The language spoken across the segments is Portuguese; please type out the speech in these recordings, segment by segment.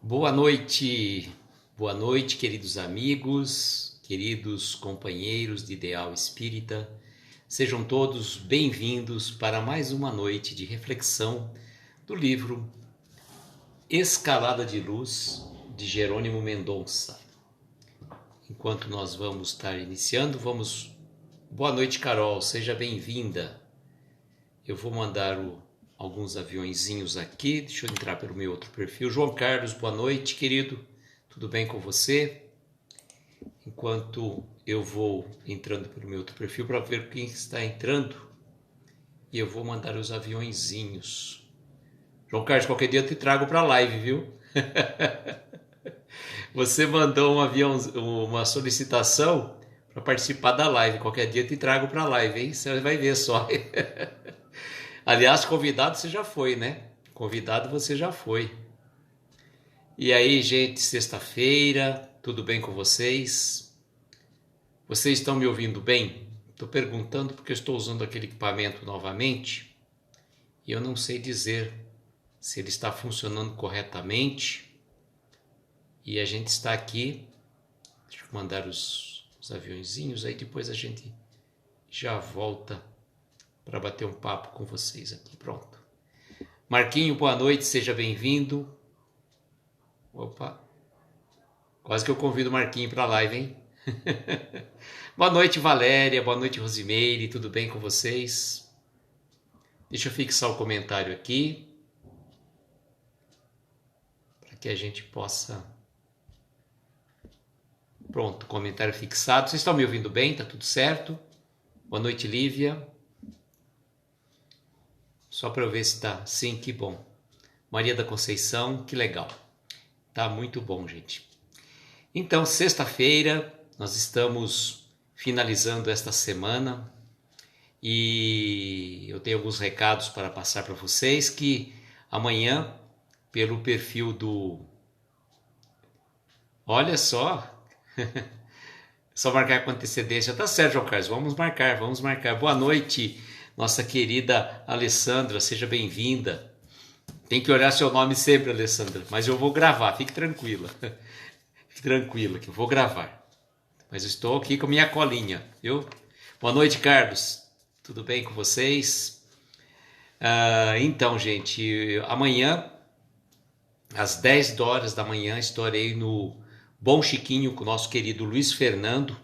Boa noite, queridos amigos, queridos companheiros de Ideal Espírita. Sejam todos bem-vindos para mais uma noite de reflexão do livro Escalada de Luz, de Jerônimo Mendonça. Enquanto nós vamos estar iniciando, Boa noite, Carol, seja bem-vinda. Eu vou mandar alguns aviõezinhos aqui, deixa eu entrar pelo meu outro perfil. João Carlos, boa noite, querido, tudo bem com você? Enquanto eu vou entrando pelo meu outro perfil para ver quem está entrando, e eu vou mandar os aviõezinhos. João Carlos, qualquer dia eu te trago para a live, viu? Você mandou uma solicitação para participar da live, qualquer dia eu te trago para a live, hein? Você vai ver só. Aliás, convidado você já foi, né? Convidado você já foi. E aí, gente, sexta-feira, tudo bem com vocês? Vocês estão me ouvindo bem? Estou perguntando porque eu estou usando aquele equipamento novamente e eu não sei dizer se ele está funcionando corretamente. E a gente está aqui, deixa eu mandar os aviõezinhos, aí depois a gente já volta para bater um papo com vocês aqui. Pronto. Marquinho, boa noite, seja bem-vindo. Opa, quase que eu convido o Marquinho para a live, hein? Boa noite, Valéria, boa noite, Rosimeire, tudo bem com vocês? Deixa eu fixar o comentário aqui, para que a gente possa... Pronto, comentário fixado. Vocês estão me ouvindo bem? Tá tudo certo? Boa noite, Lívia. Só para eu ver se tá. Sim, que bom. Maria da Conceição, que legal. Tá muito bom, gente. Então, sexta-feira, nós estamos finalizando esta semana e eu tenho alguns recados para passar para vocês que amanhã, pelo perfil do... Olha só, só marcar com antecedência. Tá certo, João Carlos, vamos marcar. Boa noite, nossa querida Alessandra, seja bem-vinda. Tem que olhar seu nome sempre, Alessandra, mas eu vou gravar, fique tranquila. Fique tranquila que eu vou gravar. Mas eu estou aqui com a minha colinha, viu? Boa noite, Carlos. Tudo bem com vocês? Então, gente, amanhã, às 10 horas da manhã, estarei no Bom Chiquinho com o nosso querido Luiz Fernando.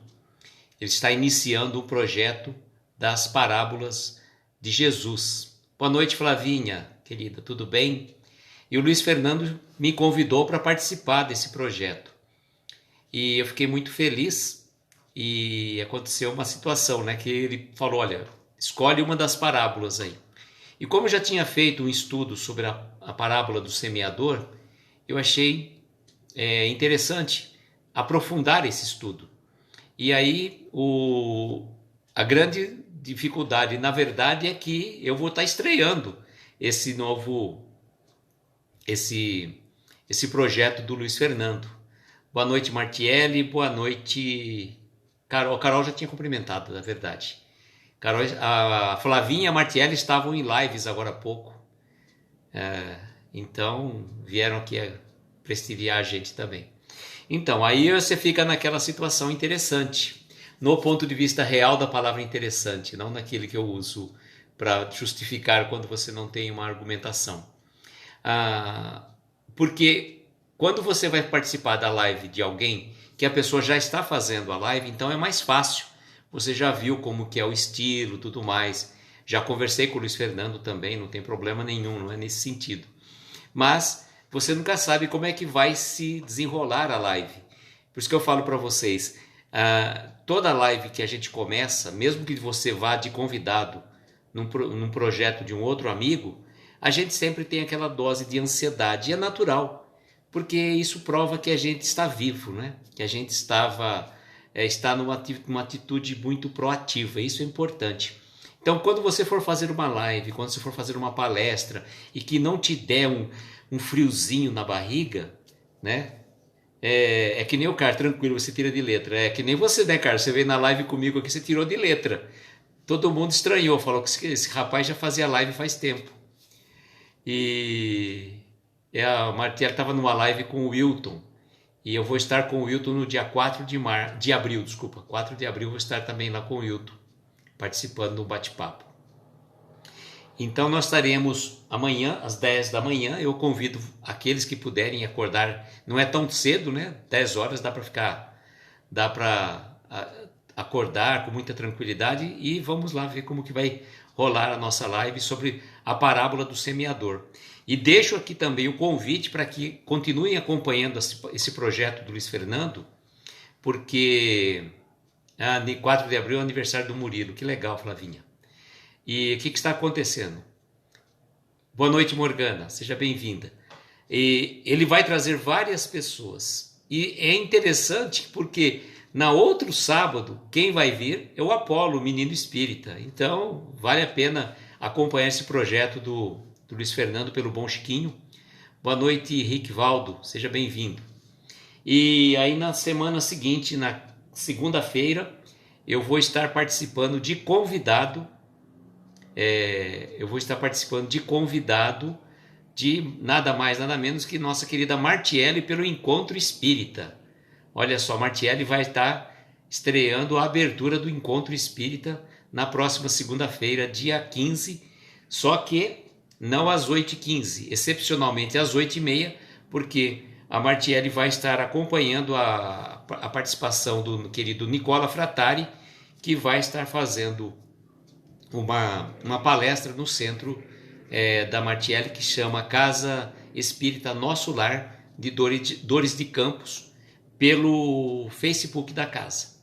Ele está iniciando o projeto das parábolas de Jesus. Boa noite, Flavinha, querida, tudo bem? E o Luiz Fernando me convidou para participar desse projeto. E eu fiquei muito feliz e aconteceu uma situação, né? Que ele falou, olha, escolhe uma das parábolas aí. E como eu já tinha feito um estudo sobre a parábola do semeador, eu achei interessante aprofundar esse estudo. E aí a grande dificuldade, na verdade, é que eu vou estar estreando esse projeto do Luiz Fernando. Boa noite, Martiele, boa noite, Carol. Carol já tinha cumprimentado, na verdade. Carol, a Flavinha e a Martiele estavam em lives agora há pouco. Então, vieram aqui prestigiar a gente também. Então, aí você fica naquela situação interessante, no ponto de vista real da palavra interessante, não naquele que eu uso para justificar quando você não tem uma argumentação. Porque quando você vai participar da live de alguém que a pessoa já está fazendo a live, então é mais fácil. Você já viu como que é o estilo, tudo mais. Já conversei com o Luiz Fernando também, não tem problema nenhum, não é nesse sentido. Mas você nunca sabe como é que vai se desenrolar a live. Por isso que eu falo para vocês, toda live que a gente começa, mesmo que você vá de convidado num projeto de um outro amigo, a gente sempre tem aquela dose de ansiedade. E é natural, porque isso prova que a gente está vivo, né? Que a gente está numa atitude muito proativa. Isso é importante. Então, quando você for fazer uma live, quando você for fazer uma palestra e que não te der um friozinho na barriga, né? É que nem o cara, tranquilo, você tira de letra. É que nem você, né, cara? Você veio na live comigo aqui, você tirou de letra. Todo mundo estranhou, falou que esse rapaz já fazia live faz tempo. E A Martiele estava numa live com o Wilton. E eu vou estar com o Wilton no dia 4 de abril, desculpa. 4 de abril eu vou estar também lá com o Wilton, participando do bate-papo. Então nós estaremos amanhã, às 10 da manhã. Eu convido aqueles que puderem acordar. Não é tão cedo, né? 10 horas dá para acordar com muita tranquilidade. E vamos lá ver como que vai rolar a nossa live sobre a parábola do semeador. E deixo aqui também o convite para que continuem acompanhando esse projeto do Luiz Fernando, porque 4 de abril é o aniversário do Murilo. Que legal, Flavinha. E o que está acontecendo? Boa noite, Morgana, seja bem-vinda. E ele vai trazer várias pessoas. E é interessante porque na outro sábado, quem vai vir é o Apolo, o menino espírita. Então, vale a pena acompanhar esse projeto do Luiz Fernando pelo Bom Chiquinho. Boa noite, Rick Valdo, seja bem-vindo. E aí na semana seguinte, na segunda-feira, eu vou estar participando de convidado. De nada mais, nada menos que nossa querida Martiele pelo Encontro Espírita. Olha só, Martiele vai estar estreando a abertura do Encontro Espírita na próxima segunda-feira, dia 15, só que não às 8h15, excepcionalmente às 8h30, porque a Martiele vai estar acompanhando a participação do querido Nicola Frattari, que vai estar fazendo uma palestra no centro da Martiele, que chama Casa Espírita Nosso Lar de Dores de Campos, pelo Facebook da casa.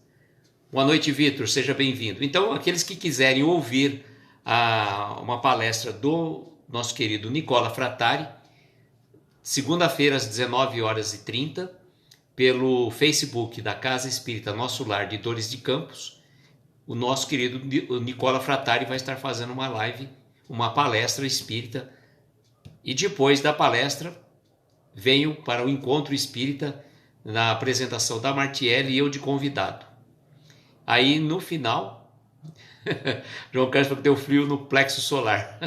Boa noite, Vitor, seja bem-vindo. Então, aqueles que quiserem ouvir uma palestra do nosso querido Nicola Frattari, segunda-feira às 19h30, pelo Facebook da Casa Espírita Nosso Lar de Dores de Campos, o nosso querido Nicola Frattari vai estar fazendo uma live, uma palestra espírita, e depois da palestra venho para o Encontro Espírita na apresentação da Martiele e eu de convidado. Aí no final, João Carlos falou que deu frio no plexo solar.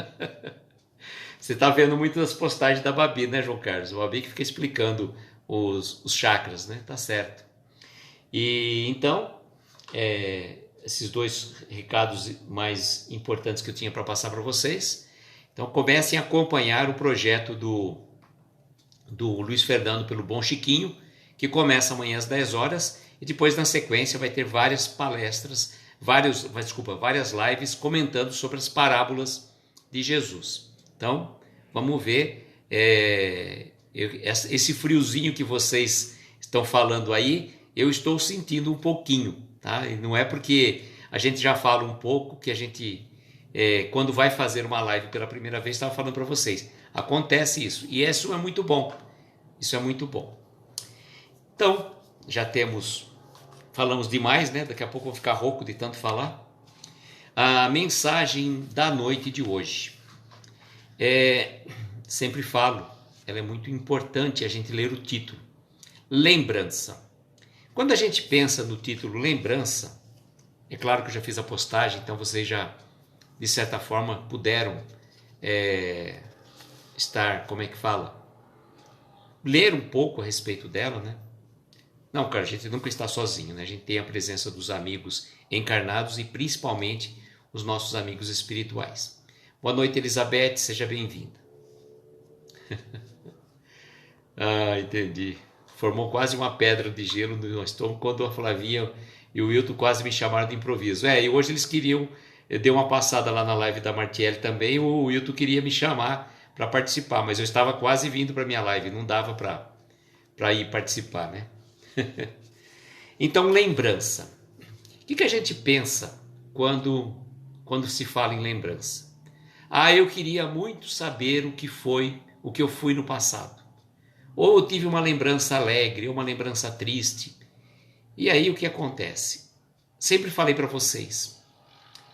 Você está vendo muitas postagens da Babi, né, João Carlos? A Babi que fica explicando os chakras, né? Tá certo. E então, esses dois recados mais importantes que eu tinha para passar para vocês. Então comecem a acompanhar o projeto do Luiz Fernando pelo Bom Chiquinho, que começa amanhã às 10 horas e depois na sequência vai ter várias palestras, várias lives comentando sobre as parábolas de Jesus. Então vamos ver esse friozinho que vocês estão falando aí, eu estou sentindo um pouquinho. Tá? E não é porque a gente já fala um pouco que a gente, quando vai fazer uma live pela primeira vez, estava falando para vocês. Acontece isso. E isso é muito bom. Isso é muito bom. Então, falamos demais, né? Daqui a pouco eu vou ficar rouco de tanto falar. A mensagem da noite de hoje. Sempre falo, ela é muito importante a gente ler o título. Lembrança. Quando a gente pensa no título lembrança, é claro que eu já fiz a postagem, então vocês já, de certa forma, puderam estar, ler um pouco a respeito dela, né? Não, cara, a gente nunca está sozinho, né? A gente tem a presença dos amigos encarnados e principalmente os nossos amigos espirituais. Boa noite, Elizabeth, seja bem-vinda. Entendi. Formou quase uma pedra de gelo no meu estômago quando a Flavinha e o Wilton quase me chamaram de improviso. E hoje eles queriam, eu dei uma passada lá na live da Martiele também, o Wilton queria me chamar para participar, mas eu estava quase vindo para minha live, não dava para ir participar, né? Então, lembrança. O que a gente pensa quando se fala em lembrança? Eu queria muito saber o que eu fui no passado. Ou eu tive uma lembrança alegre, ou uma lembrança triste. E aí o que acontece? Sempre falei para vocês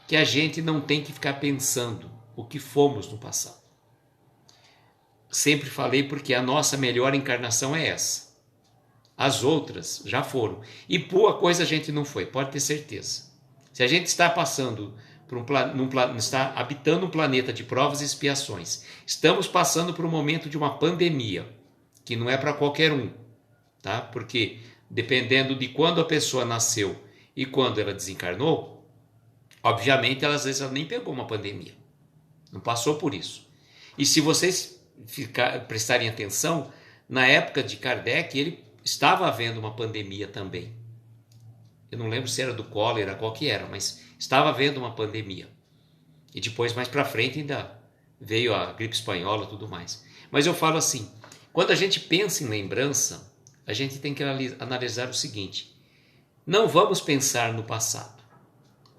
que a gente não tem que ficar pensando o que fomos no passado. Sempre falei porque a nossa melhor encarnação é essa. As outras já foram. E boa coisa a gente não foi, pode ter certeza. Se a gente está passando está habitando um planeta de provas e expiações, estamos passando por um momento de uma pandemia, que não é para qualquer um, tá? Porque dependendo de quando a pessoa nasceu e quando ela desencarnou, obviamente ela, às vezes ela nem pegou uma pandemia, não passou por isso. E se vocês prestarem atenção, na época de Kardec, ele estava havendo uma pandemia também. Eu não lembro se era do cólera, qual que era, mas estava havendo uma pandemia. E depois, mais para frente, ainda veio a gripe espanhola e tudo mais. Mas eu falo assim, quando a gente pensa em lembrança, a gente tem que analisar o seguinte: não vamos pensar no passado.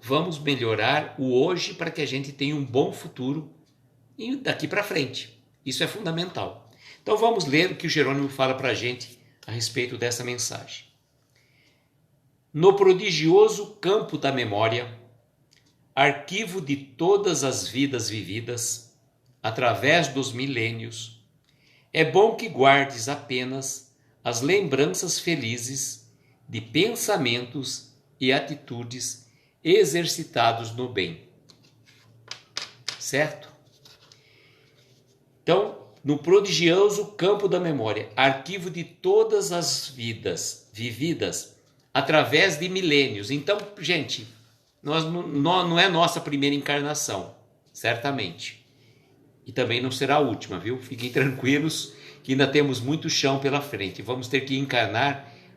Vamos melhorar o hoje para que a gente tenha um bom futuro daqui para frente. Isso é fundamental. Então vamos ler o que o Jerônimo fala para a gente a respeito dessa mensagem. No prodigioso campo da memória, arquivo de todas as vidas vividas, através dos milênios, é bom que guardes apenas as lembranças felizes de pensamentos e atitudes exercitados no bem. Certo? Então, no prodigioso campo da memória, arquivo de todas as vidas vividas através de milênios. Então, gente, não é nossa primeira encarnação, certamente. E também não será a última, viu? Fiquem tranquilos que ainda temos muito chão pela frente. Vamos ter que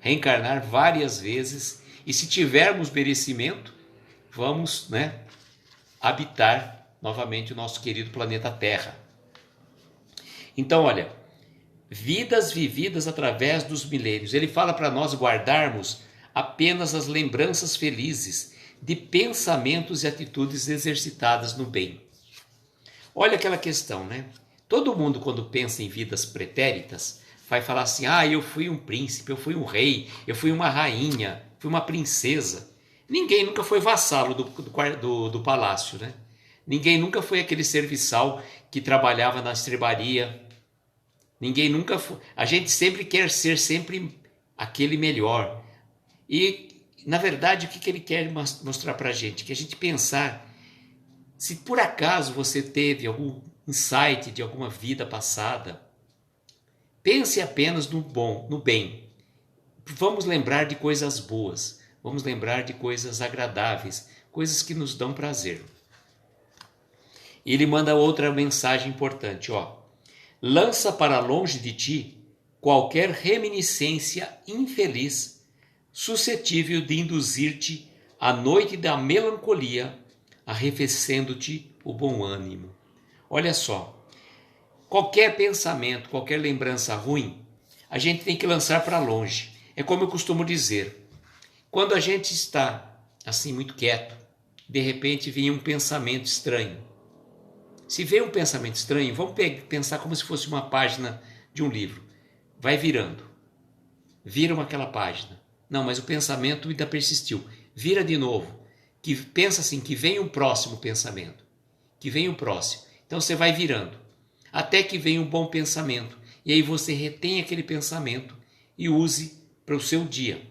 reencarnar várias vezes. E se tivermos merecimento, vamos, habitar novamente o nosso querido planeta Terra. Então, olha, vidas vividas através dos milênios. Ele fala para nós guardarmos apenas as lembranças felizes de pensamentos e atitudes exercitadas no bem. Olha aquela questão, né? Todo mundo, quando pensa em vidas pretéritas, vai falar assim: eu fui um príncipe, eu fui um rei, eu fui uma rainha, fui uma princesa. Ninguém nunca foi vassalo do palácio, né? Ninguém nunca foi aquele serviçal que trabalhava na estrebaria. Ninguém nunca foi. A gente sempre quer ser aquele melhor. E, na verdade, o que ele quer mostrar para a gente? Que a gente pensar, se por acaso você teve algum insight de alguma vida passada, pense apenas no bom, no bem. Vamos lembrar de coisas boas, vamos lembrar de coisas agradáveis, coisas que nos dão prazer. E ele manda outra mensagem importante, lança para longe de ti qualquer reminiscência infeliz, suscetível de induzir-te à noite da melancolia, arrefecendo-te o bom ânimo. Olha só, qualquer pensamento, qualquer lembrança ruim, a gente tem que lançar para longe. É como eu costumo dizer, quando a gente está assim muito quieto, de repente vem um pensamento estranho. Se vem um pensamento estranho, vamos pensar como se fosse uma página de um livro. Vai virando. Vira aquela página. Não, mas o pensamento ainda persistiu. Vira de novo. Que pensa assim, que vem um próximo pensamento. Que vem um próximo. Então você vai virando. Até que vem um bom pensamento. E aí você retém aquele pensamento e use para o seu dia.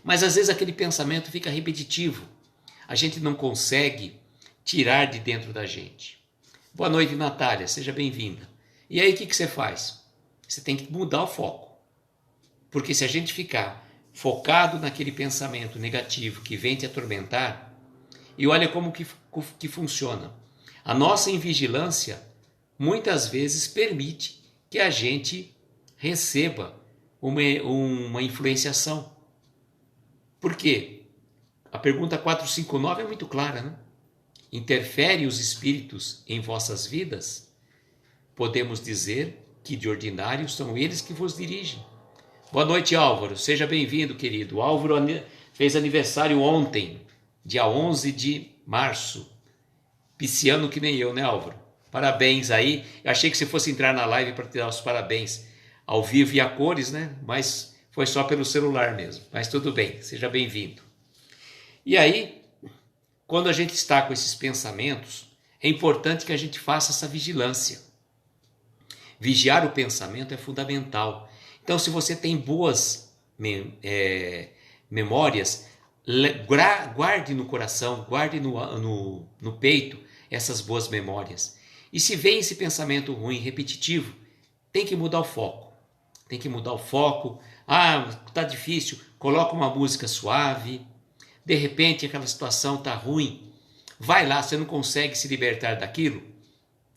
Mas às vezes aquele pensamento fica repetitivo. A gente não consegue tirar de dentro da gente. Boa noite, Natália, seja bem-vinda. E aí o que você faz? Você tem que mudar o foco. Porque se a gente ficar focado naquele pensamento negativo que vem te atormentar, e olha como que funciona. A nossa invigilância muitas vezes permite que a gente receba uma influenciação. Por quê? A pergunta 459 é muito clara, né? Interferem os espíritos em vossas vidas? Podemos dizer que de ordinário são eles que vos dirigem. Boa noite, Álvaro. Seja bem-vindo, querido. O Álvaro fez aniversário ontem, dia 11 de março. Pisciano que nem eu, né, Álvaro? Parabéns aí. Eu achei que você fosse entrar na live para te dar os parabéns ao vivo e a cores, né? Mas foi só pelo celular mesmo. Mas tudo bem, seja bem-vindo. E aí, quando a gente está com esses pensamentos, é importante que a gente faça essa vigilância. Vigiar o pensamento é fundamental. Então, se você tem boas memórias, guarde no coração, guarde no peito essas boas memórias. E se vem esse pensamento ruim, repetitivo, tem que mudar o foco. tem que mudar o foco. Ah, tá difícil, coloca uma música suave. De repente aquela situação tá ruim. Vai lá, você não consegue se libertar daquilo?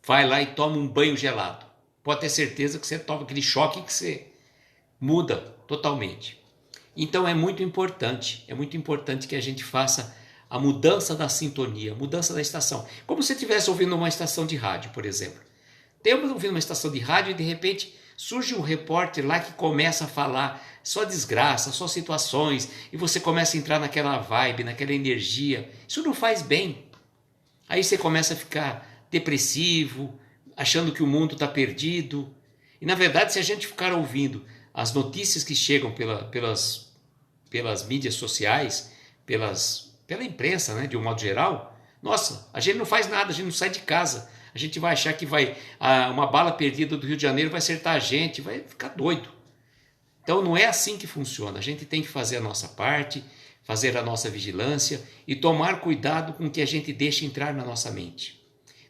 Vai lá e toma um banho gelado. Pode ter certeza que você toma aquele choque que você muda totalmente. Então é muito importante que a gente faça a mudança da sintonia, a mudança da estação. Como se estivesse ouvindo uma estação de rádio, por exemplo. Temos ouvindo uma estação de rádio e de repente surge um repórter lá que começa a falar só desgraça, só situações, e você começa a entrar naquela vibe, naquela energia. Isso não faz bem. Aí você começa a ficar depressivo, achando que o mundo está perdido. E na verdade, se a gente ficar ouvindo as notícias que chegam pelas mídias sociais, pela imprensa, né, de um modo geral, nossa, a gente não faz nada, a gente não sai de casa. A gente vai achar que uma bala perdida do Rio de Janeiro vai acertar a gente, vai ficar doido. Então não é assim que funciona. A gente tem que fazer a nossa parte, fazer a nossa vigilância e tomar cuidado com o que a gente deixa entrar na nossa mente.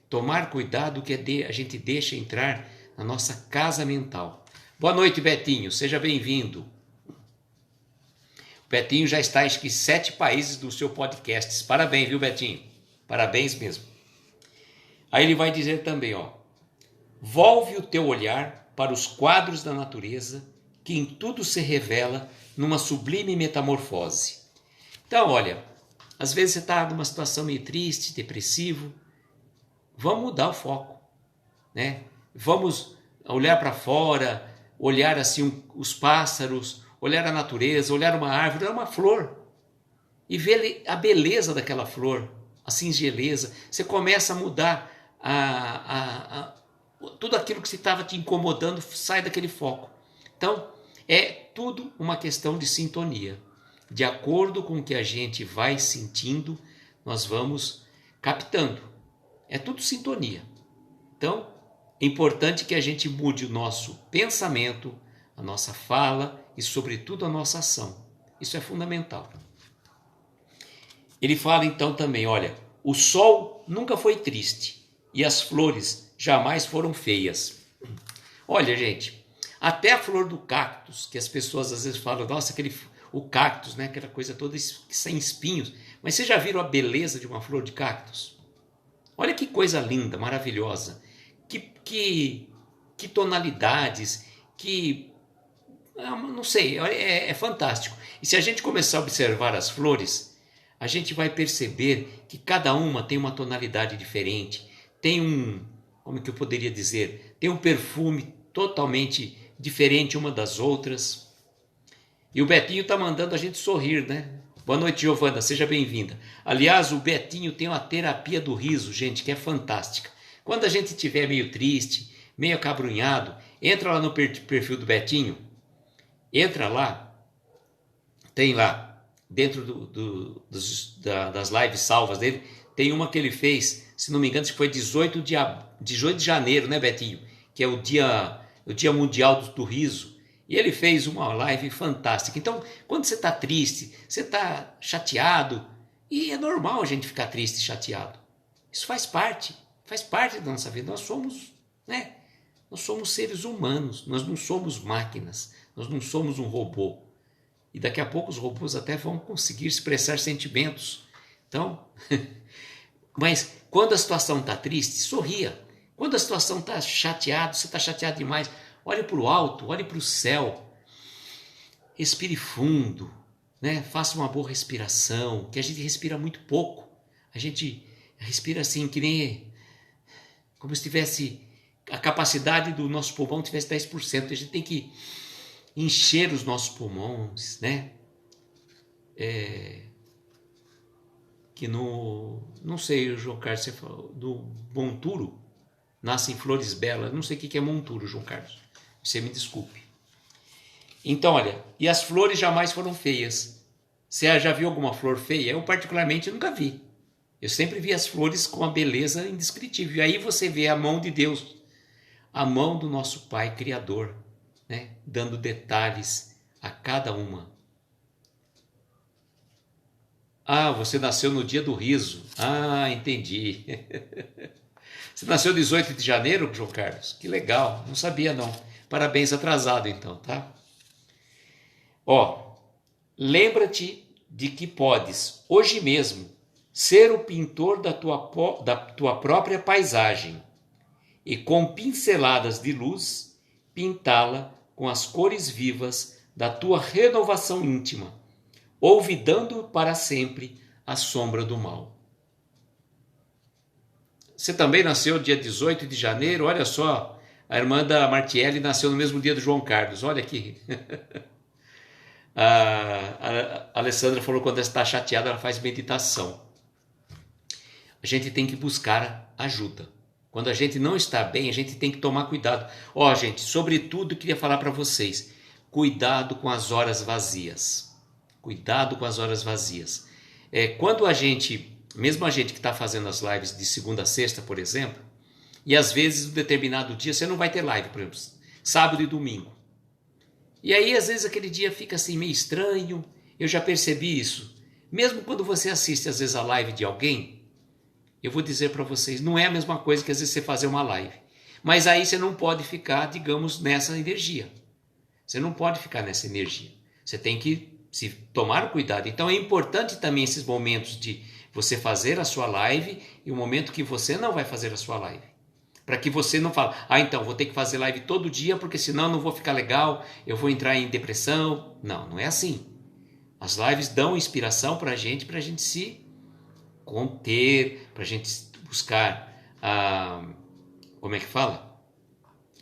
Tomar cuidado com o que a gente deixa entrar na nossa casa mental. Boa noite, Betinho. Seja bem-vindo. O Betinho já está em 7 países do seu podcast. Parabéns, viu, Betinho? Parabéns mesmo. Aí ele vai dizer também, volve o teu olhar para os quadros da natureza, que em tudo se revela numa sublime metamorfose. Então, olha, às vezes você está numa situação meio triste, depressivo, vamos mudar o foco, né? Vamos olhar para fora, olhar assim os pássaros, olhar a natureza, olhar uma árvore, olhar uma flor e ver a beleza daquela flor, a singeleza. Você começa a mudar tudo aquilo que estava te incomodando, sai daquele foco. Então, é tudo uma questão de sintonia. De acordo com o que a gente vai sentindo, nós vamos captando. É tudo sintonia. Então, é importante que a gente mude o nosso pensamento, a nossa fala e, sobretudo, a nossa ação. Isso é fundamental. Ele fala então também, olha, o sol nunca foi triste e as flores jamais foram feias. Olha, gente, até a flor do cactus, que as pessoas às vezes falam, nossa, o cactus, né, aquela coisa toda sem espinhos. Mas vocês já viram a beleza de uma flor de cactus? Olha que coisa linda, maravilhosa. Que tonalidades, não sei, é fantástico. E se a gente começar a observar as flores, a gente vai perceber que cada uma tem uma tonalidade diferente, tem como que eu poderia dizer, tem um perfume totalmente diferente uma das outras. E o Betinho está mandando a gente sorrir, né? Boa noite, Giovana, seja bem-vinda. Aliás, o Betinho tem uma terapia do riso, gente, que é fantástica. Quando a gente estiver meio triste, meio acabrunhado, entra lá no perfil do Betinho, entra lá, tem lá, dentro das lives salvas dele, tem uma que ele fez, se não me engano, foi 18 de janeiro, né, Betinho? Que é o Dia Mundial do Riso. E ele fez uma live fantástica. Então, quando você está triste, você está chateado, e é normal a gente ficar triste e chateado. Isso faz parte da nossa vida. Nós somos, né? Nós somos seres humanos, nós não somos máquinas, nós não somos um robô. E daqui a pouco os robôs até vão conseguir expressar sentimentos. Então, mas quando a situação está triste, sorria. Quando a situação está chateada, você está chateado demais, olhe para o alto, olhe para o céu, respire fundo, né? Faça uma boa respiração, que a gente respira muito pouco. A gente respira assim, que nem como se tivesse a capacidade do nosso pulmão tivesse 10%. A gente tem que encher os nossos pulmões, né? Que não sei, o João Carlos, você falou, do monturo, nascem flores belas. Não sei o que é monturo, João Carlos. Você me desculpe. Então, olha, e as flores jamais foram feias. Você já viu alguma flor feia? Eu, particularmente, nunca vi. Eu sempre vi as flores com uma beleza indescritível. E aí você vê a mão de Deus, a mão do nosso Pai Criador, né? Dando detalhes a cada uma. Ah, você nasceu no dia do riso. Ah, entendi. Você nasceu 18 de janeiro, João Carlos? Que legal, não sabia não. Parabéns atrasado então, tá? Ó, lembra-te de que podes, hoje mesmo, ser o pintor da tua própria paisagem e com pinceladas de luz, pintá-la com as cores vivas da tua renovação íntima, olvidando para sempre a sombra do mal. Você também nasceu dia 18 de janeiro, olha só, a irmã da Martielli nasceu no mesmo dia do João Carlos, olha aqui. A Alessandra falou que quando ela está chateada, ela faz meditação. A gente tem que buscar ajuda. Quando a gente não está bem, a gente tem que tomar cuidado. Ó, gente, sobretudo eu queria falar para vocês, cuidado com as horas vazias. Cuidado com as horas vazias. Quando a gente, mesmo a gente que está fazendo as lives de segunda a sexta, por exemplo, e às vezes, um determinado dia, você não vai ter live, por exemplo, sábado e domingo. E aí, às vezes, aquele dia fica assim meio estranho. Eu já percebi isso. Mesmo quando você assiste, às vezes, a live de alguém, eu vou dizer para vocês, não é a mesma coisa que às vezes você fazer uma live. Mas aí você não pode ficar, digamos, nessa energia. Você não pode ficar nessa energia. Você tem que se tomar cuidado. Então é importante também esses momentos de você fazer a sua live e o momento que você não vai fazer a sua live. Para que você não fale, então vou ter que fazer live todo dia porque senão eu não vou ficar legal, eu vou entrar em depressão. Não, não é assim. As lives dão inspiração para a gente se conter, para a gente buscar, como é que fala?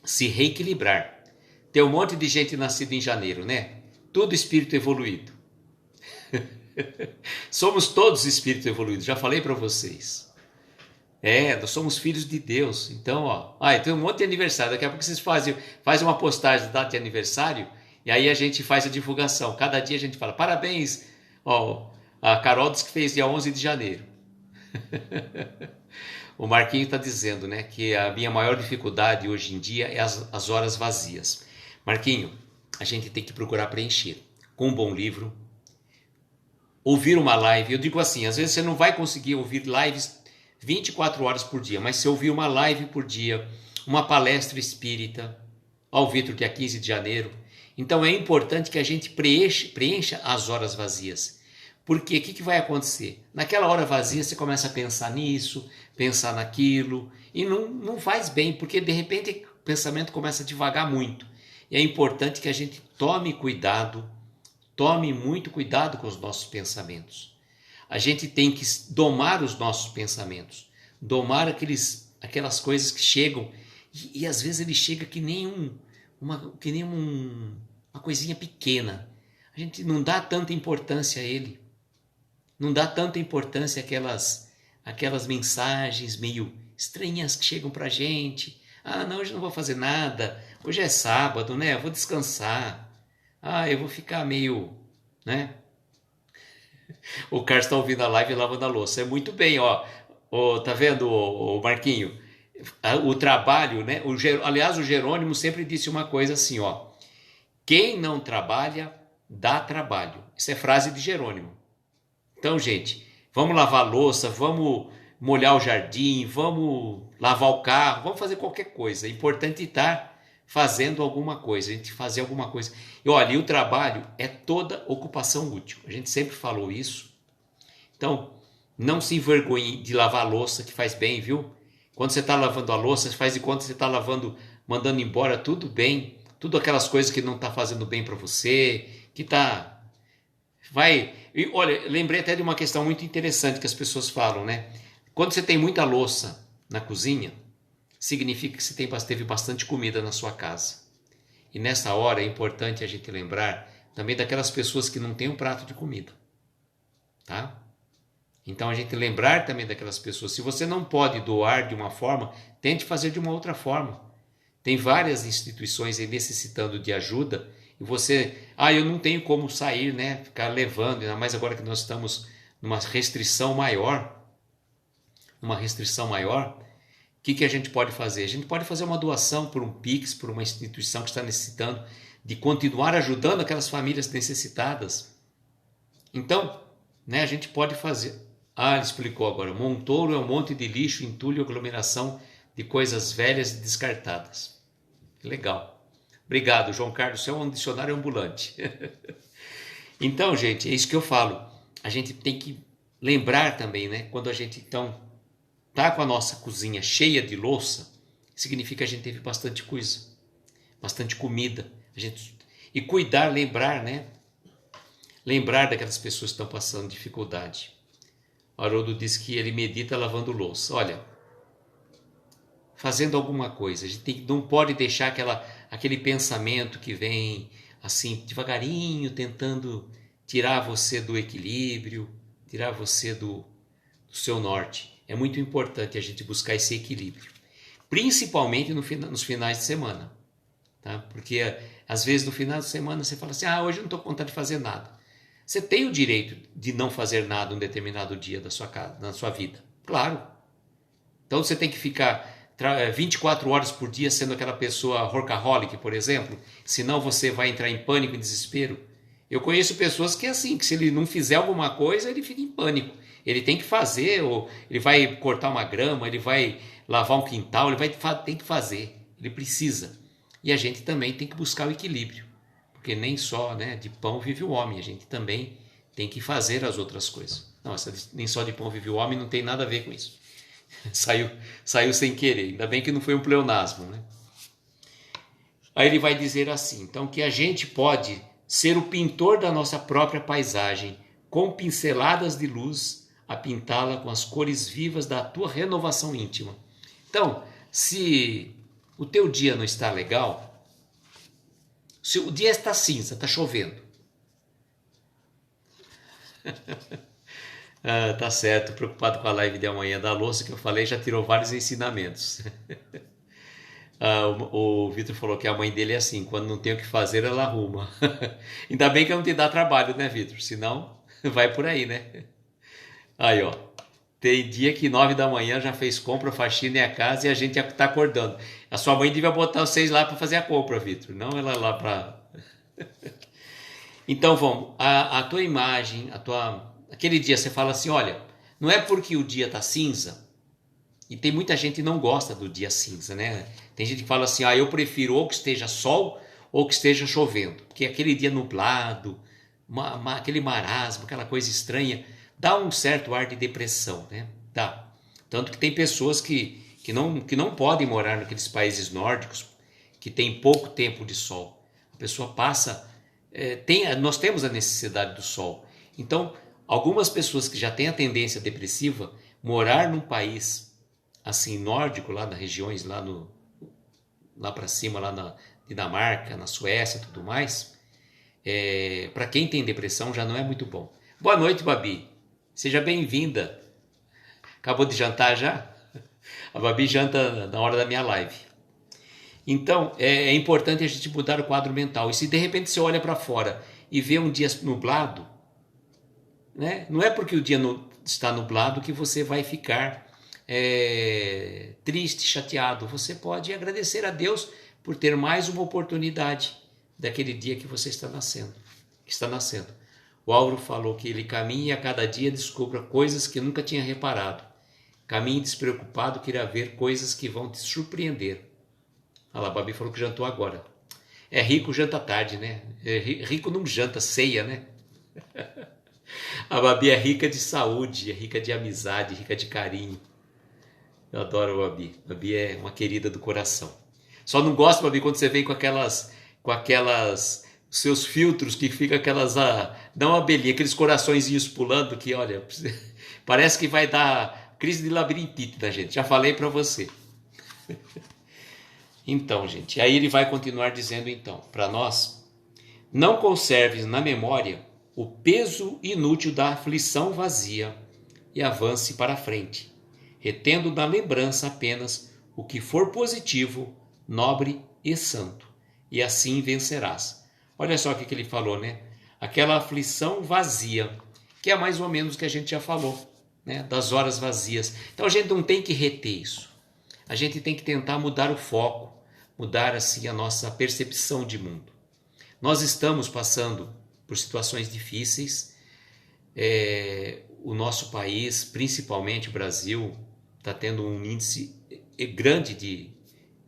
Se reequilibrar. Tem um monte de gente nascida em janeiro, né? Tudo espírito evoluído. Somos todos espírito evoluído, já falei para vocês. Nós somos filhos de Deus. Então, tem um monte de aniversário. Daqui a pouco vocês fazem uma postagem da data de aniversário e aí a gente faz a divulgação. Cada dia a gente fala, parabéns, a Carol disse que fez dia 11 de janeiro. O Marquinho está dizendo, né, que a minha maior dificuldade hoje em dia é as horas vazias. Marquinho, a gente tem que procurar preencher com um bom livro, ouvir uma live. Eu digo assim, às vezes você não vai conseguir ouvir lives 24 horas por dia, mas se ouvir uma live por dia, uma palestra espírita, ao Vitor, dia 15 de janeiro, então é importante que a gente preencha as horas vazias. Porque o que vai acontecer? Naquela hora vazia você começa a pensar nisso, pensar naquilo, e não faz bem, porque de repente o pensamento começa a divagar muito. E é importante que a gente tome muito cuidado com os nossos pensamentos. A gente tem que domar os nossos pensamentos, domar aquelas coisas que chegam, e às vezes ele chega que nem uma coisinha pequena. A gente não dá tanta importância a ele. Não dá tanta importância àquelas mensagens meio estranhas que chegam pra gente. Não, hoje não vou fazer nada. Hoje é sábado, né? Eu vou descansar. Eu vou ficar meio, né? O Carlos está ouvindo a live e lavando a louça. É muito bem, tá vendo, Marquinho? O trabalho, né? Aliás, o Jerônimo sempre disse uma coisa assim, quem não trabalha, dá trabalho. Isso é frase de Jerônimo. Então, gente, vamos lavar a louça, vamos molhar o jardim, vamos lavar o carro, vamos fazer qualquer coisa. É importante estar fazendo alguma coisa, a gente fazer alguma coisa. E olha, o trabalho é toda ocupação útil. A gente sempre falou isso. Então, não se envergonhe de lavar a louça, que faz bem, viu? Quando você está lavando a louça, faz de conta que você está lavando, mandando embora tudo bem, tudo aquelas coisas que não está fazendo bem para você, que está... E, olha, lembrei até de uma questão muito interessante que as pessoas falam, né? Quando você tem muita louça na cozinha, significa que você teve bastante comida na sua casa. E nessa hora é importante a gente lembrar também daquelas pessoas que não têm um prato de comida, tá? Então a gente lembrar também daquelas pessoas. Se você não pode doar de uma forma, tente fazer de uma outra forma. Tem várias instituições aí necessitando de ajuda e você, eu não tenho como sair, né? Ficar levando, ainda mais agora que nós estamos numa restrição maior. O que a gente pode fazer? A gente pode fazer uma doação por um Pix, por uma instituição que está necessitando de continuar ajudando aquelas famílias necessitadas. Então, né, a gente pode fazer. Ele explicou agora. Montouro é um monte de lixo, entulho e aglomeração de coisas velhas e descartadas. Legal. Obrigado, João Carlos, você é um dicionário ambulante. Então, gente, é isso que eu falo. A gente tem que lembrar também, né? Quando a gente, então, tá com a nossa cozinha cheia de louça, significa que a gente teve bastante coisa, bastante comida. E cuidar, lembrar, né? Lembrar daquelas pessoas que estão passando dificuldade. O Haroldo diz que ele medita lavando louça. Olha, fazendo alguma coisa. A gente não pode deixar aquele pensamento que vem assim, devagarinho, tentando tirar você do equilíbrio, tirar você do seu norte. É muito importante a gente buscar esse equilíbrio, principalmente nos finais de semana, tá? Porque às vezes no final de semana você fala assim, hoje eu não estou com vontade de fazer nada. Você tem o direito de não fazer nada um determinado dia da sua casa, na sua vida, claro. Então você tem que ficar 24 horas por dia sendo aquela pessoa workaholic, por exemplo, senão você vai entrar em pânico e desespero. Eu conheço pessoas que é assim, que se ele não fizer alguma coisa, ele fica em pânico. Ele tem que fazer, ou ele vai cortar uma grama, ele vai lavar um quintal, tem que fazer, ele precisa. E a gente também tem que buscar o equilíbrio, porque nem só, né, de pão vive o homem, a gente também tem que fazer as outras coisas. Não, nem só de pão vive o homem não tem nada a ver com isso. Saiu sem querer, ainda bem que não foi um pleonasmo, né? Aí ele vai dizer assim, então, que a gente pode ser o pintor da nossa própria paisagem, com pinceladas de luz, a pintá-la com as cores vivas da tua renovação íntima. Então, se o teu dia não está legal, se o dia está cinza, está chovendo, tá certo, preocupado com a live de amanhã da louça que eu falei, já tirou vários ensinamentos. O Vitor falou que a mãe dele é assim, quando não tem o que fazer, ela arruma. Ainda bem que não te dá trabalho, né, Vitor? Senão, vai por aí, né? Aí, ó. Tem dia que 9 da manhã já fez compra, faxina em a casa e a gente já tá acordando. A sua mãe devia botar vocês lá para fazer a compra, Vitor. Não ela lá para... Então, vamos. A tua imagem, aquele dia você fala assim, olha, não é porque o dia tá cinza, e tem muita gente que não gosta do dia cinza, né? Tem gente que fala assim, eu prefiro ou que esteja sol ou que esteja chovendo, porque aquele dia nublado, aquele marasmo, aquela coisa estranha, dá um certo ar de depressão, né? Dá. Tanto que tem pessoas que não podem morar naqueles países nórdicos, que tem pouco tempo de sol. A pessoa passa... nós temos a necessidade do sol. Então, algumas pessoas que já têm a tendência depressiva, morar num país assim nórdico, lá nas regiões, lá para cima, lá na Dinamarca, na Suécia, tudo mais, para quem tem depressão já não é muito bom. Boa noite, Babi. Seja bem-vinda. Acabou de jantar já? A Babi janta na hora da minha live. Então, é importante a gente mudar o quadro mental. E se de repente você olha para fora e vê um dia nublado, né? Não é porque o dia está nublado que você vai ficar triste, chateado. Você pode agradecer a Deus por ter mais uma oportunidade daquele dia que você está nascendo. O Álvaro falou que ele caminha e a cada dia descubra coisas que nunca tinha reparado. Caminhe despreocupado que irá ver coisas que vão te surpreender. Olha lá, a Babi falou que jantou agora. Rico janta tarde, né? Rico não janta, ceia, né? A Babi é rica de saúde, é rica de amizade, rica de carinho. Eu adoro a Babi. A Babi é uma querida do coração. Só não gosto, Babi, quando você vem com aquelas seus filtros que fica não uma abelhinha, aqueles coraçõezinhos pulando que, olha, parece que vai dar crise de labirintite da gente. Já falei para você. Então, gente, aí ele vai continuar dizendo então, para nós, não conserves na memória o peso inútil da aflição vazia e avance para a frente, retendo na lembrança apenas o que for positivo, nobre e santo, e assim vencerás. Olha só o que ele falou, né? Aquela aflição vazia, que é mais ou menos o que a gente já falou, né? Das horas vazias. Então a gente não tem que reter isso. A gente tem que tentar mudar o foco, mudar assim a nossa percepção de mundo. Nós estamos passando por situações difíceis. O nosso país, principalmente o Brasil, está tendo um índice grande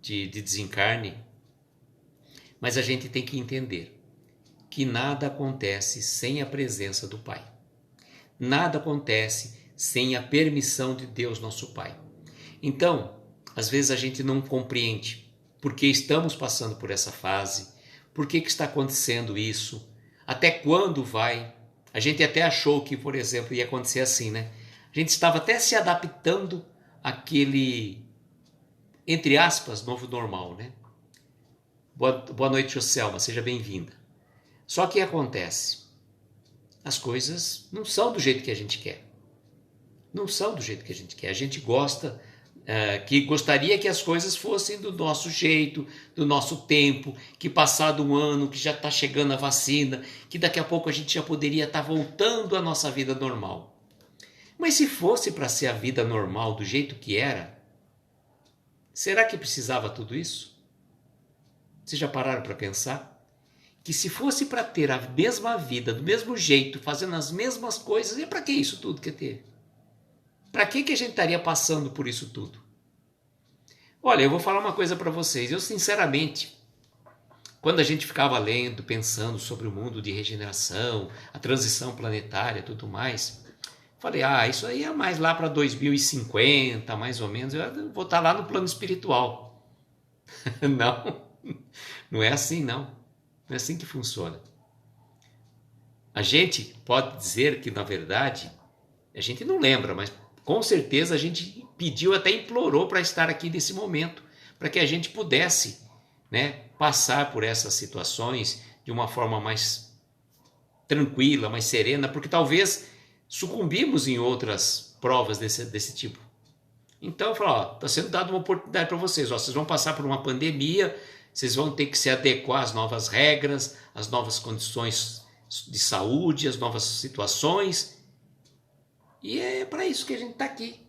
de desencarne. Mas a gente tem que entender que nada acontece sem a presença do Pai. Nada acontece sem a permissão de Deus, nosso Pai. Então, às vezes a gente não compreende por que estamos passando por essa fase, por que está acontecendo isso, até quando vai. A gente até achou que, por exemplo, ia acontecer assim, né? A gente estava até se adaptando àquele, entre aspas, novo normal, né? Boa noite, Joselma, seja bem-vinda. Só que acontece, as coisas não são do jeito que a gente quer. Não são do jeito que a gente quer. A gente gostaria que as coisas fossem do nosso jeito, do nosso tempo, que passado um ano, que já está chegando a vacina, que daqui a pouco a gente já poderia estar voltando à nossa vida normal. Mas se fosse para ser a vida normal do jeito que era, será que precisava tudo isso? Vocês já pararam para pensar? Que se fosse para ter a mesma vida, do mesmo jeito, fazendo as mesmas coisas, e para que isso tudo quer ter? Para que a gente estaria passando por isso tudo? Olha, eu vou falar uma coisa para vocês. Eu, sinceramente, quando a gente ficava lendo, pensando sobre o mundo de regeneração, a transição planetária e tudo mais, falei, isso aí é mais lá para 2050, mais ou menos, eu vou estar lá no plano espiritual. Não é assim, não. Não é assim que funciona. A gente pode dizer que, na verdade, a gente não lembra, mas com certeza a gente pediu, até implorou para estar aqui nesse momento, para que a gente pudesse, né, passar por essas situações de uma forma mais tranquila, mais serena, porque talvez sucumbimos em outras provas desse tipo. Então eu falo, está sendo dada uma oportunidade para vocês, vocês vão passar por uma pandemia, vocês vão ter que se adequar às novas regras, às novas condições de saúde, às novas situações. E é para isso que a gente está aqui.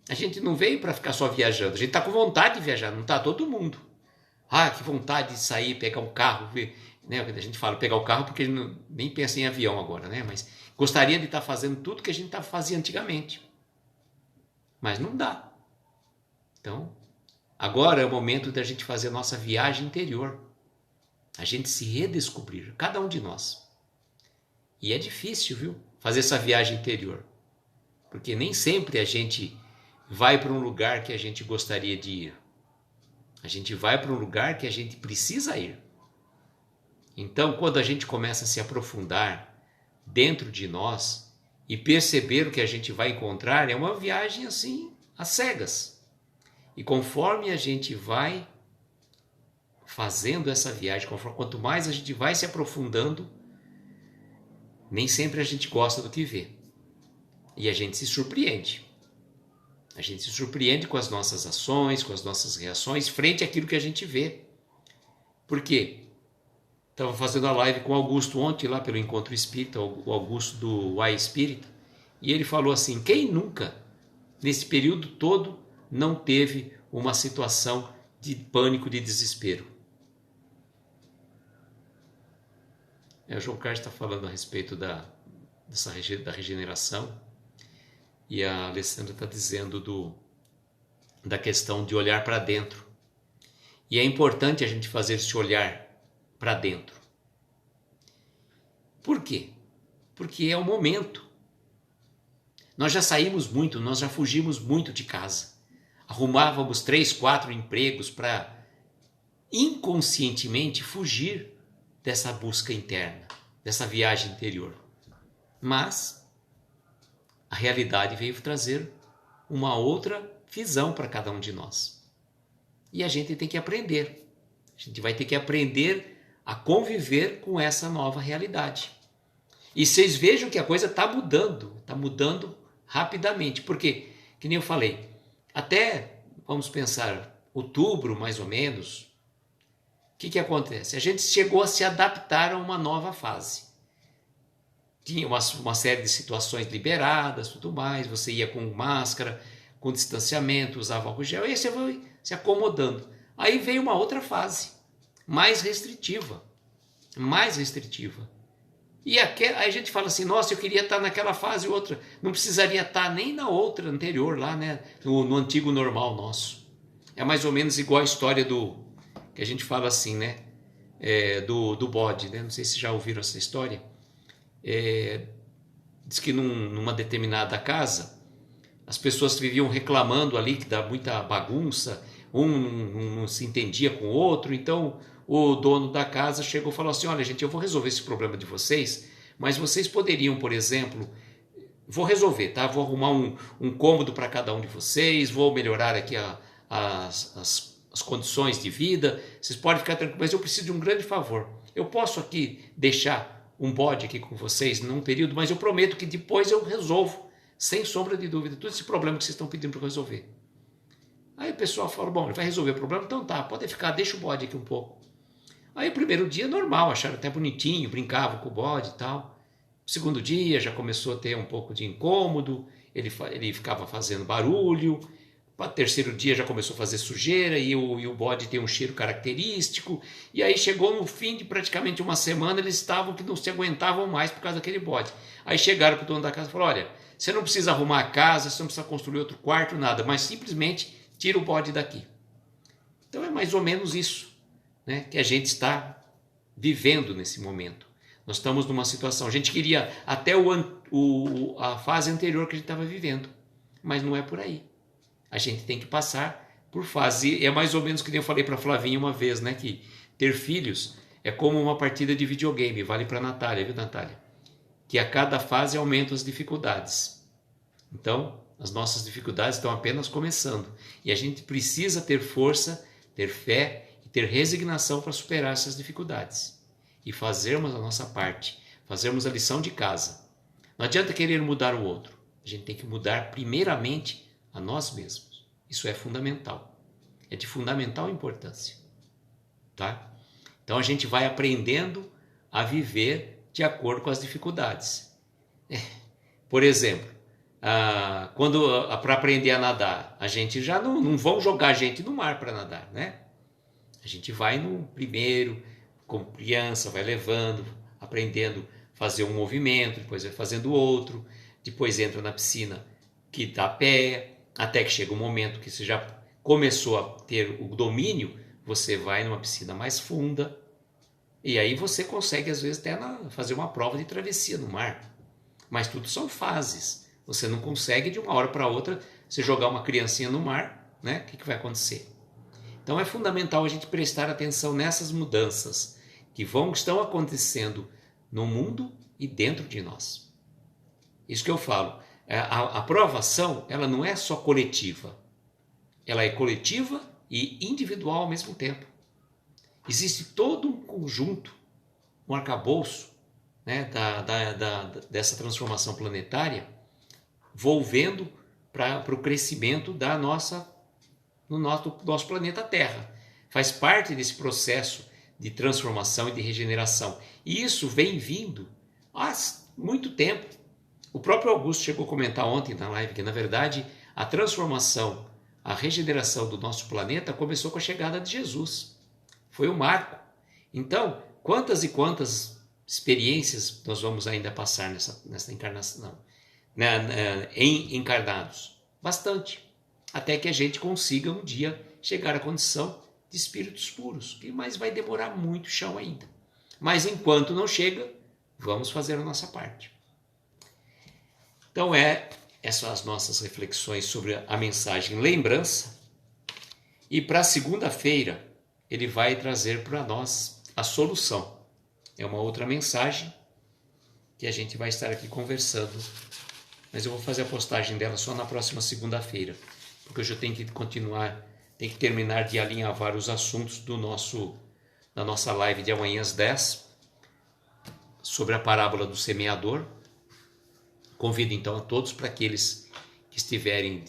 A gente não veio para ficar só viajando, a gente está com vontade de viajar, não está todo mundo. Que vontade de sair, pegar um carro, né? A gente fala pegar o carro porque nem pensa em avião agora, né? Mas gostaria de estar fazendo tudo que a gente fazia antigamente. Mas não dá. Então, agora é o momento da gente fazer a nossa viagem interior. A gente se redescobrir, cada um de nós. E é difícil, viu? Fazer essa viagem interior. Porque nem sempre a gente vai para um lugar que a gente gostaria de ir. A gente vai para um lugar que a gente precisa ir. Então, quando a gente começa a se aprofundar dentro de nós e perceber o que a gente vai encontrar, é uma viagem assim, às cegas. E conforme a gente vai fazendo essa viagem, quanto mais a gente vai se aprofundando, nem sempre a gente gosta do que vê. E a gente se surpreende. A gente se surpreende com as nossas ações, com as nossas reações, frente àquilo que a gente vê. Por quê? Estava fazendo a live com o Augusto ontem, lá pelo Encontro Espírita, o Augusto do Y Espírita, e ele falou assim, quem nunca, nesse período todo, não teve uma situação de pânico, de desespero? O João Carlos está falando a respeito da regeneração, e a Alessandra está dizendo da questão de olhar para dentro. E é importante a gente fazer esse olhar para dentro. Por quê? Porque é o momento. Nós já saímos muito, nós já fugimos muito de casa. Arrumávamos 3, 4 empregos para inconscientemente fugir dessa busca interna, dessa viagem interior. Mas a realidade veio trazer uma outra visão para cada um de nós. E a gente tem que aprender. A gente vai ter que aprender a conviver com essa nova realidade. E vocês vejam que a coisa está mudando rapidamente. Porque, que nem eu falei, até, vamos pensar, outubro mais ou menos, o que acontece? A gente chegou a se adaptar a uma nova fase. Tinha uma série de situações liberadas, tudo mais, você ia com máscara, com distanciamento, usava álcool gel, e você vai se acomodando. Aí veio uma outra fase, mais restritiva. E aí a gente fala assim, nossa, eu queria estar naquela fase ou outra. Não precisaria estar nem na outra anterior, lá, né? No antigo normal nosso. É mais ou menos igual a história que a gente fala assim, né? do bode, né? Não sei se já ouviram essa história. Diz que numa determinada casa, as pessoas viviam reclamando ali que dá muita bagunça, um não se entendia com o outro, então o dono da casa chegou e falou assim: olha, gente, eu vou resolver esse problema de vocês, mas vocês poderiam, por exemplo, vou resolver, tá? Vou arrumar um cômodo para cada um de vocês, vou melhorar aqui as condições de vida, vocês podem ficar tranquilos, mas eu preciso de um grande favor. Eu posso aqui deixar um bode aqui com vocês num período, mas eu prometo que depois eu resolvo, sem sombra de dúvida, todo esse problema que vocês estão pedindo para eu resolver. Aí o pessoal fala: bom, ele vai resolver o problema? Então tá, pode ficar, deixa o bode aqui um pouco. Aí o primeiro dia normal, acharam até bonitinho, brincavam com o bode e tal. O segundo dia já começou a ter um pouco de incômodo, ele ficava fazendo barulho. O terceiro dia já começou a fazer sujeira e o bode tem um cheiro característico. E aí chegou no fim de praticamente uma semana, eles estavam que não se aguentavam mais por causa daquele bode. Aí chegaram para o dono da casa e falaram: olha, você não precisa arrumar a casa, você não precisa construir outro quarto, nada, mas simplesmente tira o bode daqui. Então é mais ou menos isso, né, que a gente está vivendo nesse momento. Nós estamos numa situação, a gente queria até a fase anterior que a gente estava vivendo, mas não é por aí. A gente tem que passar por fase. É mais ou menos que nem eu falei para a Flavinha uma vez, né, que ter filhos é como uma partida de videogame, vale para a Natália, viu, Natália? Que a cada fase aumentam as dificuldades. Então, as nossas dificuldades estão apenas começando. E a gente precisa ter força, ter fé e ter resignação para superar essas dificuldades. E fazermos a nossa parte, fazermos a lição de casa. Não adianta querer mudar o outro. A gente tem que mudar primeiramente a nós mesmos. Isso é fundamental. É de fundamental importância. Tá? Então a gente vai aprendendo a viver de acordo com as dificuldades. Por exemplo, para aprender a nadar, a gente já não vão jogar a gente no mar para nadar, né? A gente vai no primeiro, como criança, vai levando, aprendendo a fazer um movimento, depois vai fazendo outro, depois entra na piscina que dá pé, até que chega um momento que você já começou a ter o domínio, você vai numa piscina mais funda, e aí você consegue às vezes até fazer uma prova de travessia no mar. Mas tudo são fases. Você não consegue de uma hora para outra você jogar uma criancinha no mar, né? O que vai acontecer? Então é fundamental a gente prestar atenção nessas mudanças que estão acontecendo no mundo e dentro de nós. Isso que eu falo. A aprovação, ela não é só coletiva. Ela é coletiva e individual ao mesmo tempo. Existe todo um conjunto, um arcabouço, né, dessa transformação planetária, volvendo para o crescimento do nosso planeta Terra. Faz parte desse processo de transformação e de regeneração. E isso vem vindo há muito tempo. O próprio Augusto chegou a comentar ontem na live que, na verdade, a transformação, a regeneração do nosso planeta começou com a chegada de Jesus. Foi o marco. Então, quantas e quantas experiências nós vamos ainda passar nessa encarnação, em encarnados? Bastante. Até que a gente consiga um dia chegar à condição de espíritos puros, mas vai demorar muito chão ainda. Mas enquanto não chega, vamos fazer a nossa parte. Então essas são as nossas reflexões sobre a mensagem lembrança. E para segunda-feira ele vai trazer para nós a solução. É uma outra mensagem que a gente vai estar aqui conversando. Mas eu vou fazer a postagem dela só na próxima segunda-feira, porque hoje eu tenho que terminar de alinhavar os assuntos da nossa live de amanhã às 10, sobre a parábola do semeador. Convido então a todos, para aqueles que estiverem,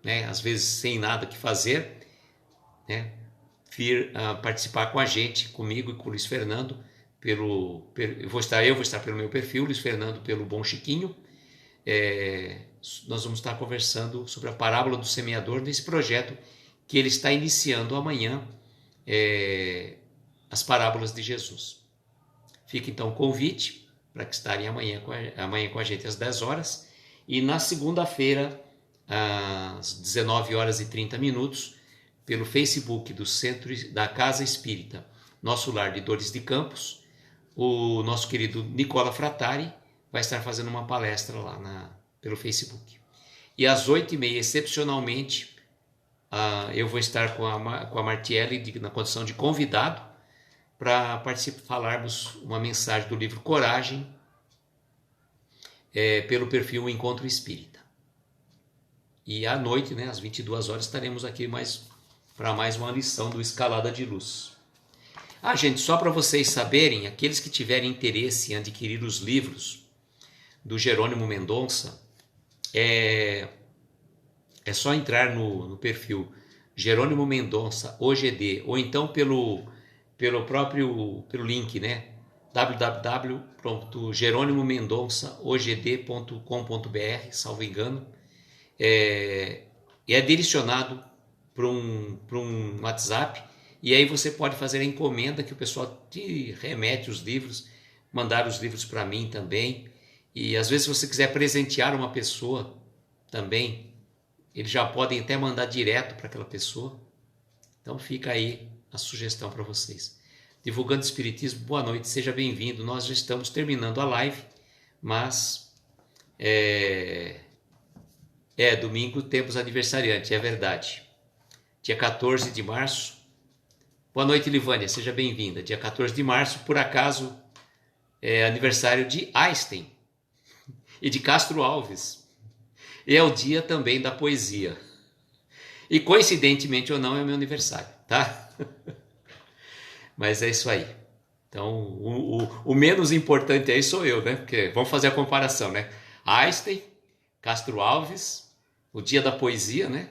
né, às vezes sem nada que fazer, né, vir participar com a gente, comigo e com o Luiz Fernando, eu vou estar pelo meu perfil, Luiz Fernando pelo Bom Chiquinho. Nós vamos estar conversando sobre a parábola do semeador, nesse projeto que ele está iniciando amanhã, as parábolas de Jesus. Fica então o convite para que estarem amanhã com a gente às 10 horas, e na segunda-feira, às 19 horas e 30 minutos, pelo Facebook do Centro da Casa Espírita Nosso Lar de Dores de Campos, o nosso querido Nicola Frattari vai estar fazendo uma palestra lá pelo Facebook. E às 8h30, excepcionalmente, eu vou estar com a Martielli na condição de convidado para falarmos uma mensagem do livro Coragem, pelo perfil Encontro Espírita. E à noite, né, às 22 horas, estaremos aqui para mais uma lição do Escalada de Luz. Gente, só para vocês saberem, aqueles que tiverem interesse em adquirir os livros do Jerônimo Mendonça, é só entrar no perfil Jerônimo Mendonça OGD, ou então pelo link, né? www.jeronimomendonçaogd.com.br, salvo engano, é direcionado para um WhatsApp, e aí você pode fazer a encomenda que o pessoal te remete os livros, mandar os livros para mim também. E às vezes se você quiser presentear uma pessoa também, eles já podem até mandar direto para aquela pessoa. Então fica aí a sugestão para vocês. Divulgando Espiritismo, boa noite, seja bem-vindo. Nós já estamos terminando a live, mas domingo temos aniversariante, é verdade. Dia 14 de março. Boa noite, Livânia, seja bem-vinda. Dia 14 de março, por acaso, é aniversário de Einstein e de Castro Alves. E é o dia também da poesia. E coincidentemente ou não, é meu aniversário, tá? Mas é isso aí. Então, o menos importante aí sou eu, né? Porque vamos fazer a comparação, né? Einstein, Castro Alves, o dia da poesia, né?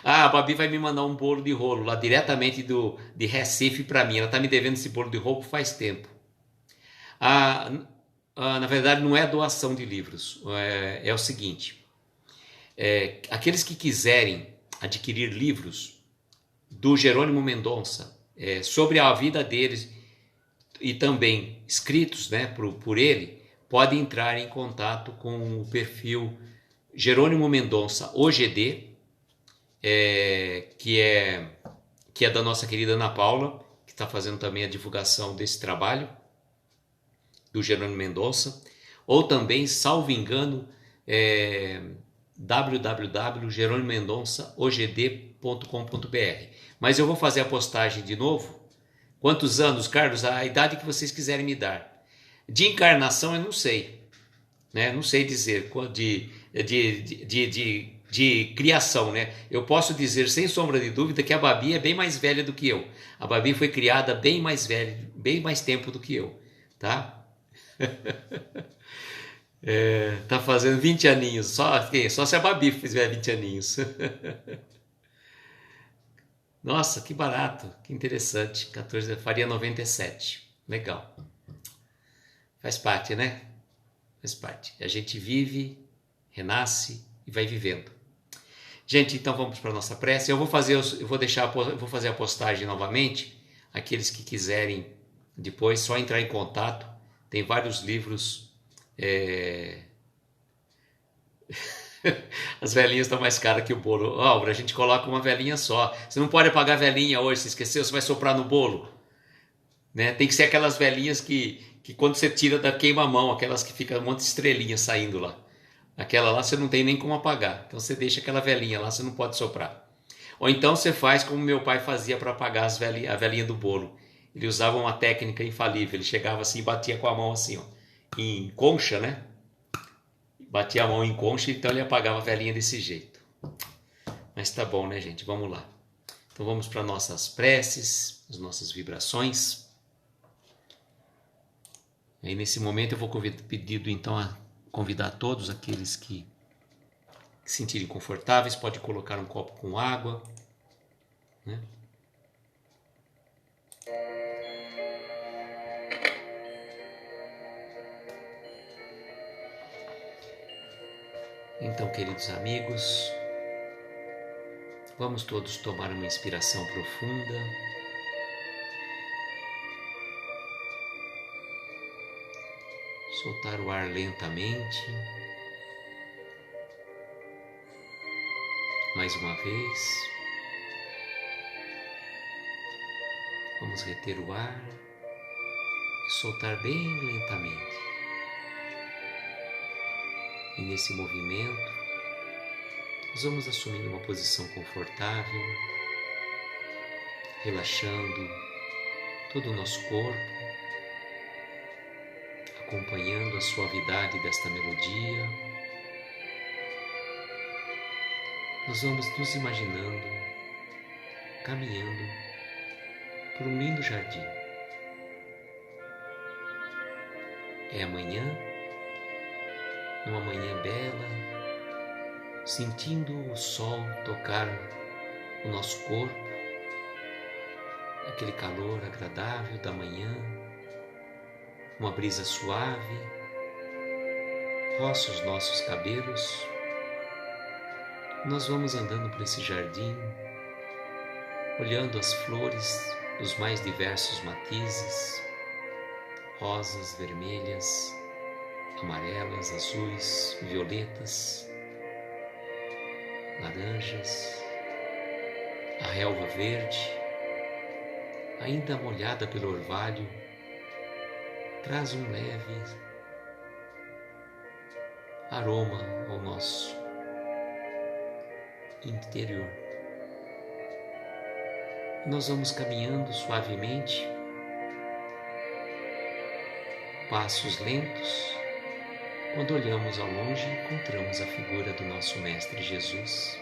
A Babi vai me mandar um bolo de rolo lá diretamente de Recife para mim. Ela está me devendo esse bolo de rolo faz tempo. Na verdade, não é doação de livros. É o seguinte: aqueles que quiserem adquirir livros do Jerônimo Mendonça, sobre a vida deles e também escritos, né, por ele, podem entrar em contato com o perfil Jerônimo Mendonça OGD, que é da nossa querida Ana Paula, que está fazendo também a divulgação desse trabalho do Jerônimo Mendonça, ou também, salvo engano, www.jeronimomendonçaogd.com.br. Mas eu vou fazer a postagem de novo. Quantos anos, Carlos? A idade que vocês quiserem me dar. De encarnação eu não sei, né? Não sei dizer de criação, né? Eu posso dizer sem sombra de dúvida que a Babi é bem mais velha do que eu. A Babi foi criada bem mais velha, bem mais tempo do que eu, tá? Tá fazendo 20 aninhos, só se a Babi fizer 20 aninhos. Nossa, que barato, que interessante. 14, faria 97. Legal. Faz parte, né? Faz parte. A gente vive, renasce e vai vivendo. Gente, então vamos para a nossa prece. Eu vou fazer a postagem novamente. Aqueles que quiserem depois, só entrar em contato. Tem vários livros. As velhinhas estão mais caras que o bolo. Álvaro, a gente coloca uma velhinha só. Você não pode apagar a velhinha hoje, você esqueceu? Você vai soprar no bolo, né? Tem que ser aquelas velhinhas que quando você tira da queima-mão, aquelas que ficam um monte de estrelinha saindo lá. Aquela lá você não tem nem como apagar. Então você deixa aquela velhinha lá, você não pode soprar. Ou então você faz como meu pai fazia para apagar a velhinha do bolo. Ele usava uma técnica infalível. Ele chegava assim e batia com a mão assim, ó, em concha, né? Batia a mão em concha, então ele apagava a velhinha desse jeito. Mas tá bom, né, gente? Vamos lá. Então vamos para nossas preces, as nossas vibrações. E aí nesse momento eu vou pedindo então a convidar todos aqueles que se sentirem confortáveis, pode colocar um copo com água, né? Então, queridos amigos, vamos todos tomar uma inspiração profunda. Soltar o ar lentamente. Mais uma vez. Vamos reter o ar e soltar bem lentamente. E nesse movimento, nós vamos assumindo uma posição confortável, relaxando todo o nosso corpo, acompanhando a suavidade desta melodia. Nós vamos nos imaginando caminhando por um lindo jardim. É amanhã, uma manhã bela, sentindo o sol tocar o nosso corpo, aquele calor agradável da manhã, uma brisa suave, roça os nossos cabelos. Nós vamos andando por esse jardim, olhando as flores dos mais diversos matizes, rosas, vermelhas, amarelas, azuis, violetas, laranjas, a relva verde, ainda molhada pelo orvalho, traz um leve aroma ao nosso interior. Nós vamos caminhando suavemente, passos lentos. Quando olhamos ao longe, encontramos a figura do nosso Mestre Jesus,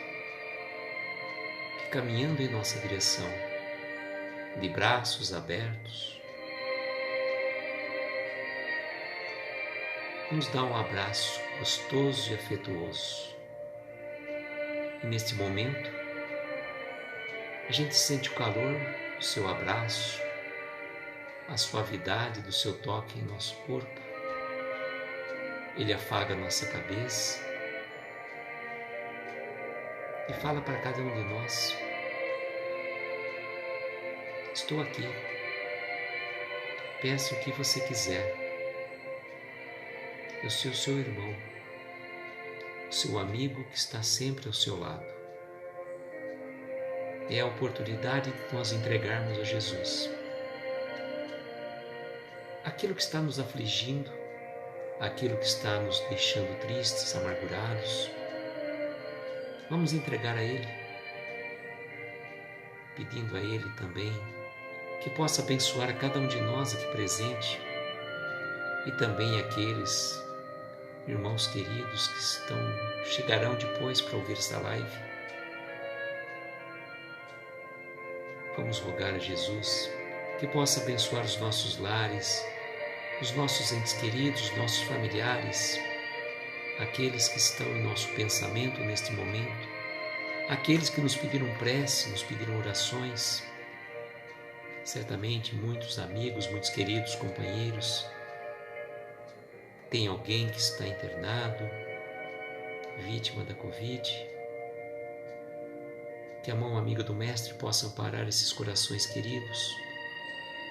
que caminhando em nossa direção, de braços abertos, nos dá um abraço gostoso e afetuoso. E neste momento, a gente sente o calor do seu abraço, a suavidade do seu toque em nosso corpo. Ele afaga a nossa cabeça e fala para cada um de nós: estou aqui, peça o que você quiser. Eu sou o seu irmão, o seu amigo que está sempre ao seu lado. É a oportunidade de nós entregarmos a Jesus aquilo que está nos afligindo, aquilo que está nos deixando tristes, amargurados. Vamos entregar a Ele, pedindo a Ele também que possa abençoar a cada um de nós aqui presente e também aqueles irmãos queridos que chegarão depois para ouvir esta live. Vamos rogar a Jesus que possa abençoar os nossos lares, os nossos entes queridos, os nossos familiares, aqueles que estão em nosso pensamento neste momento, aqueles que nos pediram prece, nos pediram orações. Certamente muitos amigos, muitos queridos companheiros, tem alguém que está internado, vítima da Covid. Que a mão amiga do Mestre possa amparar esses corações queridos,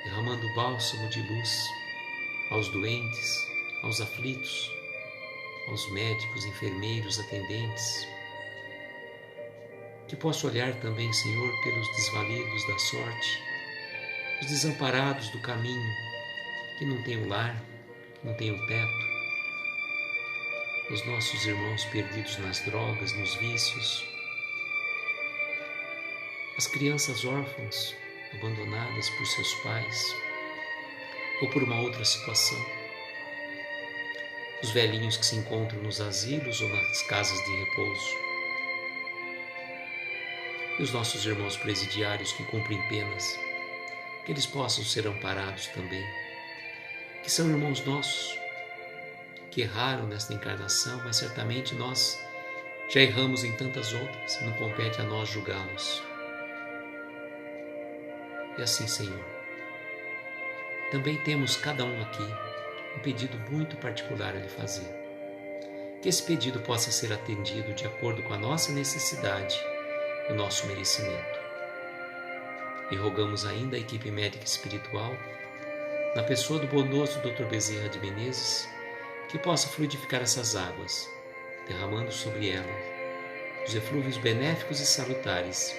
derramando bálsamo de luz aos doentes, aos aflitos, aos médicos, enfermeiros, atendentes. Que possa olhar também, Senhor, pelos desvalidos da sorte, os desamparados do caminho, que não têm o lar, que não têm o teto, os nossos irmãos perdidos nas drogas, nos vícios, as crianças órfãs, abandonadas por seus pais ou por uma outra situação, os velhinhos que se encontram nos asilos ou nas casas de repouso, e os nossos irmãos presidiários que cumprem penas, que eles possam ser amparados também, que são irmãos nossos, que erraram nesta encarnação, mas certamente nós já erramos em tantas outras, e não compete a nós julgá-los. E assim, Senhor, também temos cada um aqui um pedido muito particular a lhe fazer. Que esse pedido possa ser atendido de acordo com a nossa necessidade e o nosso merecimento. E rogamos ainda a equipe médica espiritual, na pessoa do bondoso Dr. Bezerra de Menezes, que possa fluidificar essas águas, derramando sobre elas os eflúvios benéficos e salutares,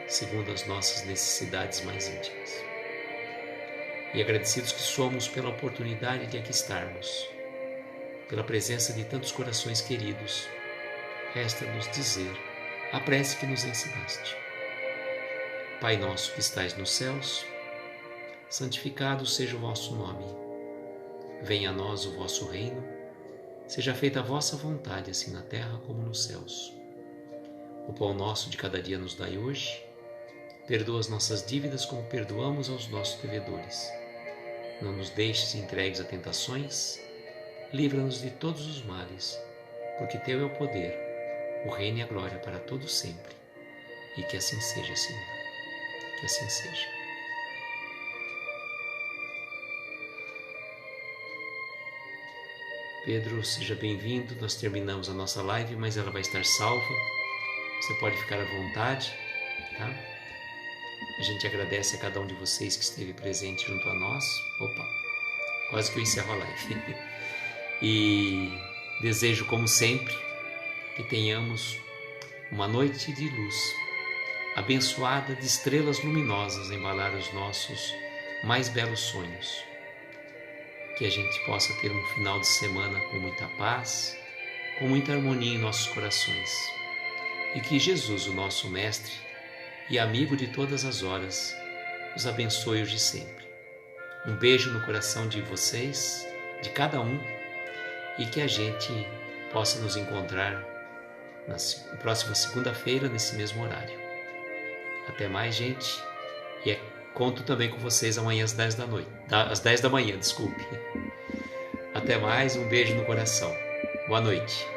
segundo as nossas necessidades mais íntimas. E agradecidos que somos pela oportunidade de aqui estarmos, pela presença de tantos corações queridos, resta-nos dizer a prece que nos ensinaste. Pai nosso que estais nos céus, santificado seja o vosso nome. Venha a nós o vosso reino, seja feita a vossa vontade, assim na terra como nos céus. O pão nosso de cada dia nos dai hoje. Perdoa as nossas dívidas como perdoamos aos nossos devedores. Não nos deixes entregues a tentações, livra-nos de todos os males, porque teu é o poder, o reino e a glória para todos sempre. E que assim seja, Senhor. Que assim seja. Pedro, seja bem-vindo. Nós terminamos a nossa live, mas ela vai estar salva. Você pode ficar à vontade, tá? A gente agradece a cada um de vocês que esteve presente junto a nós. Opa, quase que eu encerro a live. E desejo, como sempre, que tenhamos uma noite de luz, abençoada de estrelas luminosas a embalar os nossos mais belos sonhos. Que a gente possa ter um final de semana com muita paz, com muita harmonia em nossos corações. E que Jesus, o nosso Mestre e amigo de todas as horas, os abençoe hoje e sempre. Um beijo no coração de vocês, de cada um, e que a gente possa nos encontrar na próxima segunda-feira, nesse mesmo horário. Até mais, gente. E conto também com vocês amanhã às 10 da noite. Às 10 da manhã, desculpe. Até mais, um beijo no coração. Boa noite.